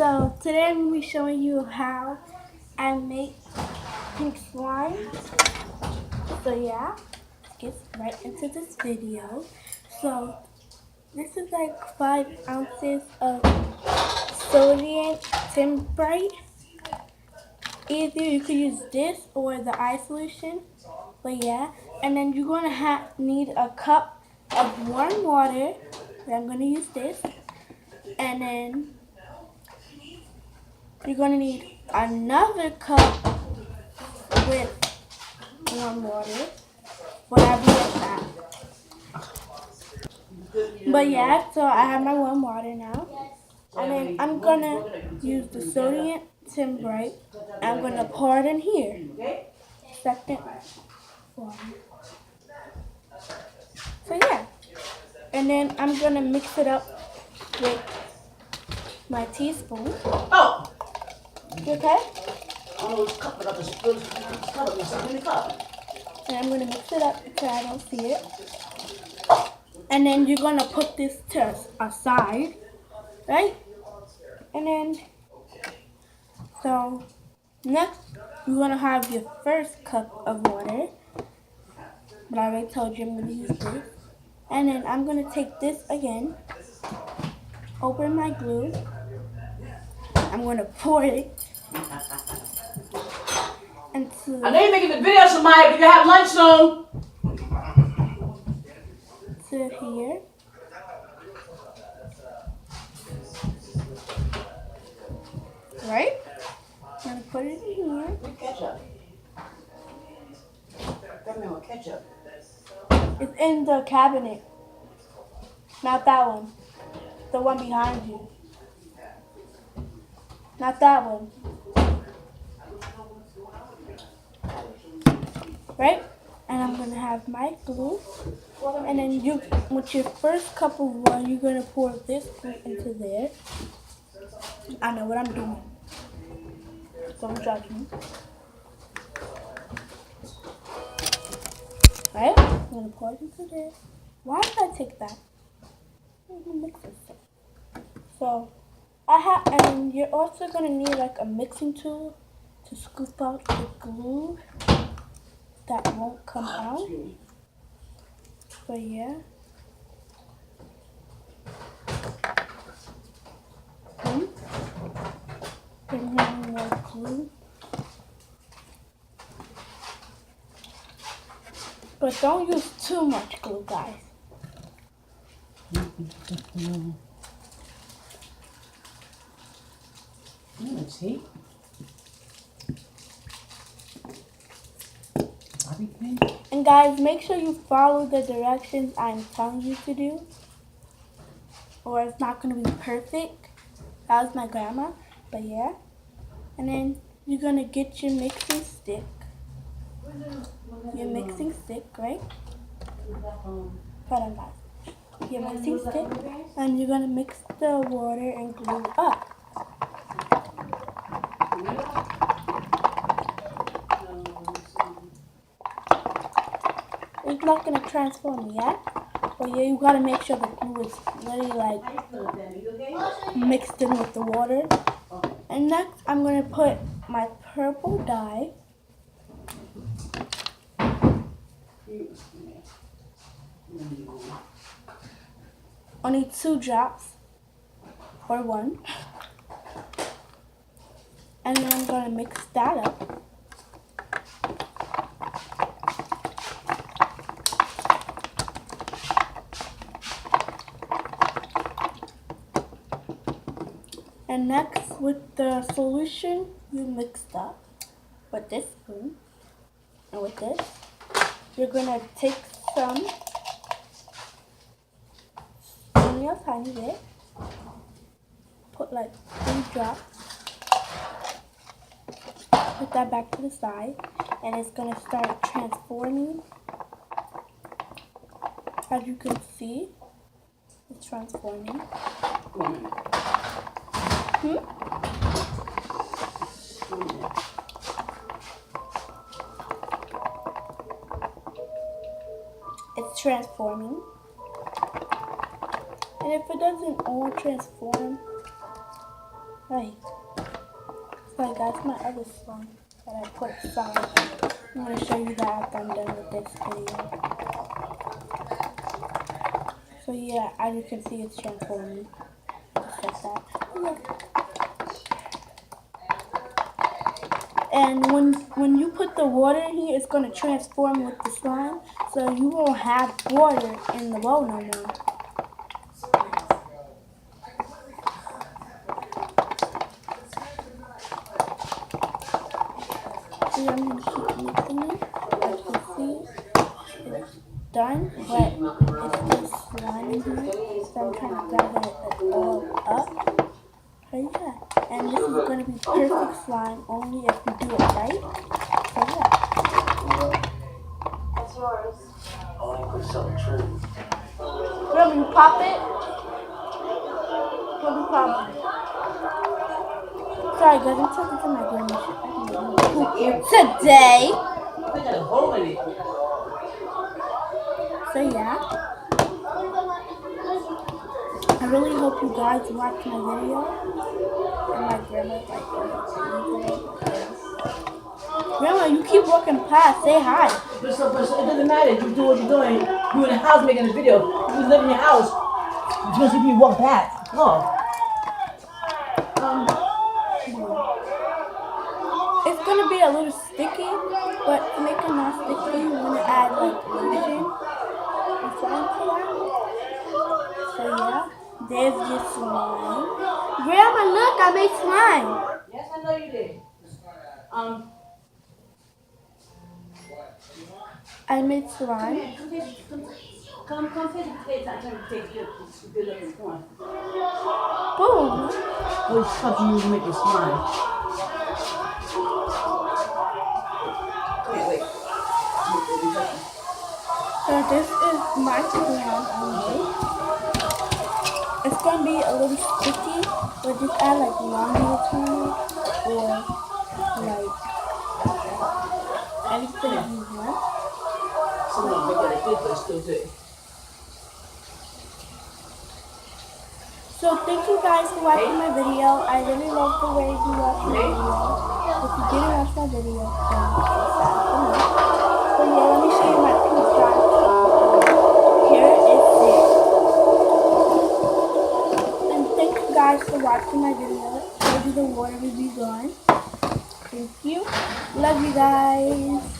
So today I'm going to be showing you how I make pink slime. So yeah, let's get right into this video. So this is like 5 ounces of sodium timbrite. Either you could use this or the eye solution. But yeah, and then you're going to need a cup of warm water. I'm going to use this. And then you're going to need another cup with warm water. But I'll be like that. But yeah, so I have my warm water now. And then I'm going to use the sodium timbrite. I'm going to pour it in here. Second one. So yeah. And then I'm going to mix it up with my teaspoon. Oh! You okay? Oh, the cup, I got the cup in the cup. And I'm going to mix it up until I don't see it. And then you're going to put this to aside, right? And then, so next you're going to have your first cup of water. But I already told you I'm going to use this. And then I'm going to take this again, open my glue. I'm going to pour it into... I know you're making the video, Samiyah, but you have lunch soon. To here. Right? I'm going to put it in here. With ketchup. Come here with ketchup. It's in the cabinet. Not that one. The one behind you. Not that one. Right? And I'm going to have my glue. And then you, with your first cup of water, you're going to pour this glue into there. I know what I'm doing. Don't judge me. Right? I'm going to pour it into there. Why did I take that? I'm going to mix this. So, and you're also going to need like a mixing tool to scoop out the glue that won't come out. But yeah. Bring in more glue. But don't use too much glue, guys. See? And guys, make sure you follow the directions I'm telling you to do, or it's not going to be perfect. That was my grandma, but yeah. And then you're going to get your mixing stick. Your mixing stick, right? Hold on, guys. Your mixing stick, and you're going to mix the water and glue up. It's not going to transform yet, but yeah, you got to make sure the glue is really like mixed in with the water. And next, I'm going to put my purple dye. Only 2 drops, or 1. And then I'm going to mix that up. And next, with the solution you mixed up with this spoon and with this, you're going to take some, only a tiny bit, put like 3 drops, put that back to the side, and it's going to start transforming. As you can see, it's transforming. It's transforming. And if it doesn't all transform, Right. So that's my other slime that I put aside. I'm going to show you that after I'm done with this video. So yeah, as you can see, it's transforming. Just like that. Yeah. And when you put the water in here, it's going to transform with the slime. So you won't have water in the bowl no more. So I'm going to keep mixing it. As you can see, it's done, but it's still slime in here. So I'm trying to gather it all up. So yeah, and this is going to be perfect slime only if you do it right. So yeah. That's yours. Oh, I put something true. Remember, you pop it. What do you pop it? Sorry guys, I'm talking to my grandma. I can poop here today. They got a hole in it. So yeah, I really hope you guys watch my video. And my grandma's like, Grandma, you keep walking past. Say hi. But it doesn't matter. You do what you're doing. You're in the house making a video. You just live in your house. You're supposed to be walk past. No. It's gonna be a little sticky, but to make it not sticky, we're gonna add like lotion and something to that. So yeah, there's your slime. Grandma, look, I made slime. Yes, I know you did. I made slime. Come take the potato. I'm trying to take good looking corn. Boom. Which cup you use to make your slime? Come here, wait. So this is my slime I made. It's gonna be a little sticky, but just add like lemon to it or like anything you want. Some of them got it good, but it's still good. So thank you guys for watching my video. I really love the way you watch my video. If you didn't watch my video, then it's sad for me. So yeah, let me show you my pizza. Here is it. And thank you guys for watching my video. Maybe the water will be gone. Thank you. Love you guys.